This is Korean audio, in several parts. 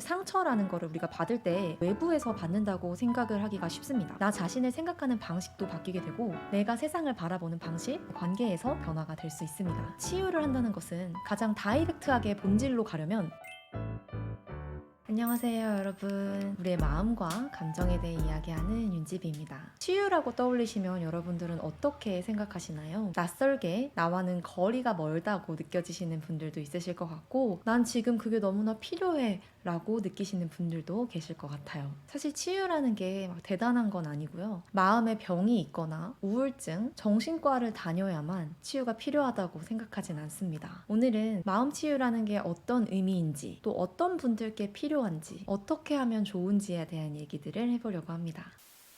상처라는 거를 우리가 받을 때 외부에서 받는다고 생각을 하기가 쉽습니다. 나 자신을 생각하는 방식도 바뀌게 되고 내가 세상을 바라보는 방식, 관계에서 변화가 될 수 있습니다. 치유를 한다는 것은 가장 다이렉트하게 본질로 가려면 안녕하세요 여러분, 우리의 마음과 감정에 대해 이야기하는 윤지비입니다. 치유라고 떠올리시면 여러분들은 어떻게 생각하시나요? 낯설게 나와는 거리가 멀다고 느껴지시는 분들도 있으실 것 같고, 난 지금 그게 너무나 필요해 라고 느끼시는 분들도 계실 것 같아요. 사실 치유라는 게 막 대단한 건 아니고요, 마음에 병이 있거나 우울증, 정신과를 다녀야만 치유가 필요하다고 생각하진 않습니다. 오늘은 마음 치유라는 게 어떤 의미인지, 또 어떤 분들께 필요한지, 어떻게 하면 좋은지에 대한 얘기들을 해보려고 합니다.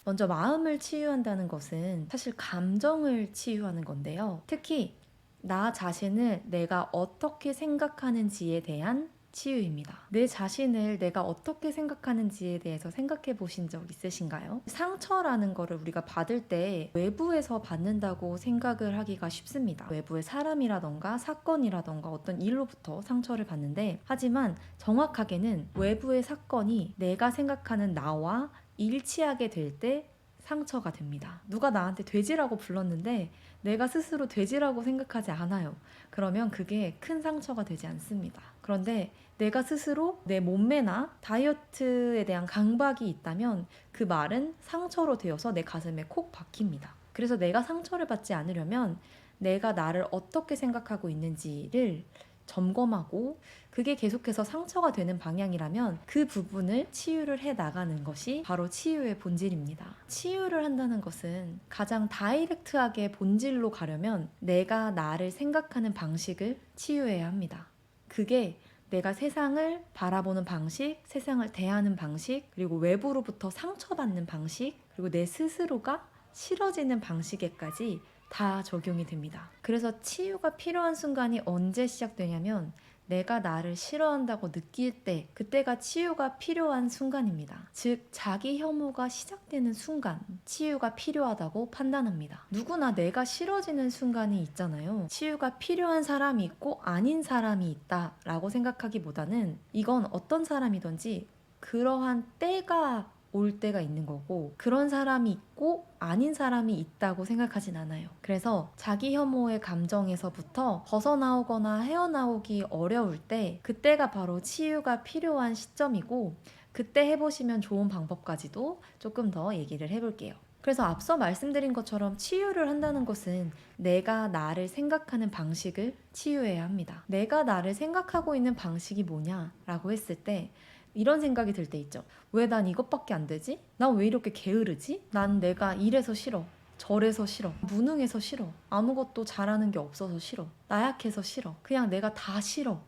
먼저 마음을 치유한다는 것은 사실 감정을 치유하는 건데요, 특히 나 자신을 내가 어떻게 생각하는지에 대한 치유입니다. 내 자신을 내가 어떻게 생각하는지에 대해서 생각해 보신 적 있으신가요? 상처라는 거를 우리가 받을 때 외부에서 받는다고 생각을 하기가 쉽습니다. 외부의 사람이라던가 사건이라던가 어떤 일로부터 상처를 받는데, 하지만 정확하게는 외부의 사건이 내가 생각하는 나와 일치하게 될 때 상처가 됩니다. 누가 나한테 돼지라고 불렀는데 내가 스스로 돼지라고 생각하지 않아요. 그러면 그게 큰 상처가 되지 않습니다. 그런데 내가 스스로 내 몸매나 다이어트에 대한 강박이 있다면 그 말은 상처로 되어서 내 가슴에 콕 박힙니다. 그래서 내가 상처를 받지 않으려면 내가 나를 어떻게 생각하고 있는지를 점검하고, 그게 계속해서 상처가 되는 방향이라면 그 부분을 치유를 해 나가는 것이 바로 치유의 본질입니다. 치유를 한다는 것은 가장 다이렉트하게 본질로 가려면 내가 나를 생각하는 방식을 치유해야 합니다. 그게 내가 세상을 바라보는 방식, 세상을 대하는 방식, 그리고 외부로부터 상처받는 방식, 그리고 내 스스로가 싫어지는 방식에까지 다 적용이 됩니다. 그래서 치유가 필요한 순간이 언제 시작되냐면 내가 나를 싫어한다고 느낄 때, 그때가 치유가 필요한 순간입니다. 즉 자기 혐오가 시작되는 순간 치유가 필요하다고 판단합니다. 누구나 내가 싫어지는 순간이 있잖아요. 치유가 필요한 사람이 있고 아닌 사람이 있다라고 생각하기보다는 이건 어떤 사람이든지 그러한 때가 올 때가 있는 거고, 그런 사람이 있고 아닌 사람이 있다고 생각하진 않아요. 그래서 자기 혐오의 감정에서부터 벗어나오거나 헤어나오기 어려울 때, 그때가 바로 치유가 필요한 시점이고, 그때 해보시면 좋은 방법까지도 조금 더 얘기를 해볼게요. 그래서 앞서 말씀드린 것처럼 치유를 한다는 것은 내가 나를 생각하는 방식을 치유해야 합니다. 내가 나를 생각하고 있는 방식이 뭐냐라고 했을 때 이런 생각이 들 때 있죠. 왜 난 이것밖에 안 되지? 난 왜 이렇게 게으르지? 난 내가 이래서 싫어, 저래서 싫어, 무능해서 싫어, 아무것도 잘하는 게 없어서 싫어, 나약해서 싫어, 그냥 내가 다 싫어.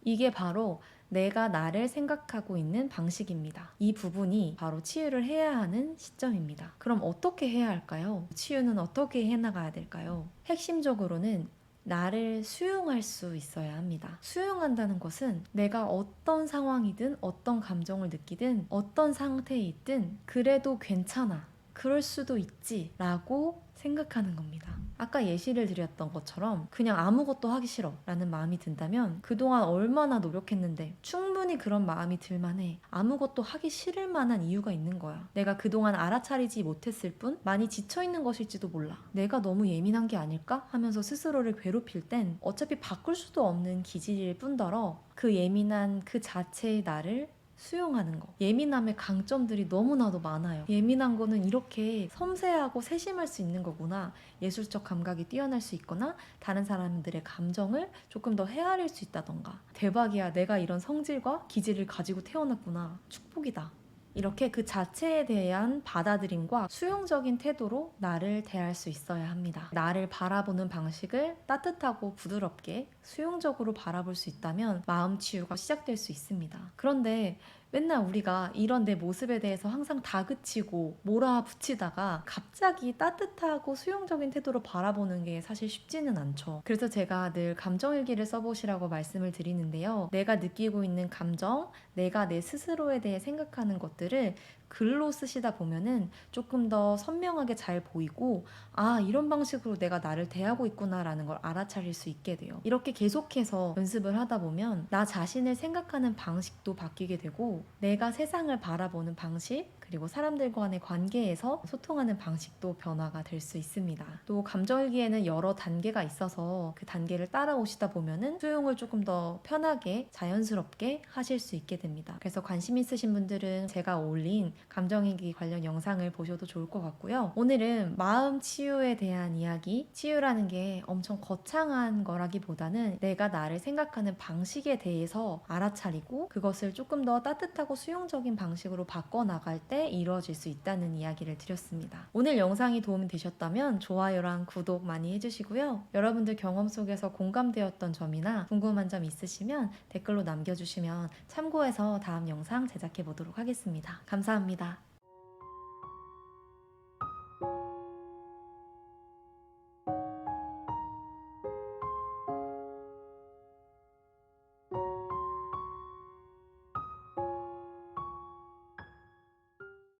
이게 바로 내가 나를 생각하고 있는 방식입니다. 이 부분이 바로 치유를 해야 하는 시점입니다. 그럼 어떻게 해야 할까요? 치유는 어떻게 해나가야 될까요? 핵심적으로는 나를 수용할 수 있어야 합니다. 수용한다는 것은 내가 어떤 상황이든 어떤 감정을 느끼든 어떤 상태에 있든 그래도 괜찮아, 그럴 수도 있지 라고 생각하는 겁니다. 아까 예시를 드렸던 것처럼 그냥 아무것도 하기 싫어 라는 마음이 든다면 그동안 얼마나 노력했는데 충분히 그런 마음이 들만해. 아무것도 하기 싫을 만한 이유가 있는 거야. 내가 그동안 알아차리지 못했을 뿐 많이 지쳐있는 것일지도 몰라. 내가 너무 예민한 게 아닐까 하면서 스스로를 괴롭힐 땐 어차피 바꿀 수도 없는 기질일 뿐더러 그 예민한 그 자체의 나를 수용하는 거. 예민함의 강점들이 너무나도 많아요. 예민한 거는 이렇게 섬세하고 세심할 수 있는 거구나. 예술적 감각이 뛰어날 수 있거나 다른 사람들의 감정을 조금 더 헤아릴 수 있다던가. 대박이야, 내가 이런 성질과 기질을 가지고 태어났구나. 축복이다. 이렇게 그 자체에 대한 받아들임과 수용적인 태도로 나를 대할 수 있어야 합니다. 나를 바라보는 방식을 따뜻하고 부드럽게 수용적으로 바라볼 수 있다면 마음 치유가 시작될 수 있습니다. 그런데 맨날 우리가 이런 내 모습에 대해서 항상 다그치고 몰아붙이다가 갑자기 따뜻하고 수용적인 태도로 바라보는 게 사실 쉽지는 않죠. 그래서 제가 늘 감정일기를 써보시라고 말씀을 드리는데요. 내가 느끼고 있는 감정, 내가 내 스스로에 대해 생각하는 것들, 것들을 글로 쓰시다 보면은 조금 더 선명하게 잘 보이고, 아, 이런 방식으로 내가 나를 대하고 있구나라는 걸 알아차릴 수 있게 돼요. 이렇게 계속해서 연습을 하다 보면 나 자신을 생각하는 방식도 바뀌게 되고, 내가 세상을 바라보는 방식, 그리고 사람들과의 관계에서 소통하는 방식도 변화가 될 수 있습니다. 또 감정일기에는 여러 단계가 있어서 그 단계를 따라오시다 보면은 수용을 조금 더 편하게 자연스럽게 하실 수 있게 됩니다. 그래서 관심 있으신 분들은 제가 올린 감정일기 관련 영상을 보셔도 좋을 것 같고요. 오늘은 마음 치유에 대한 이야기, 치유라는 게 엄청 거창한 거라기보다는 내가 나를 생각하는 방식에 대해서 알아차리고 그것을 조금 더 따뜻하고 수용적인 방식으로 바꿔나갈 때 이루어질 수 있다는 이야기를 드렸습니다. 오늘 영상이 도움이 되셨다면 좋아요랑 구독 많이 해주시고요. 여러분들 경험 속에서 공감되었던 점이나 궁금한 점 있으시면 댓글로 남겨주시면 참고해서 다음 영상 제작해 보도록 하겠습니다. 감사합니다.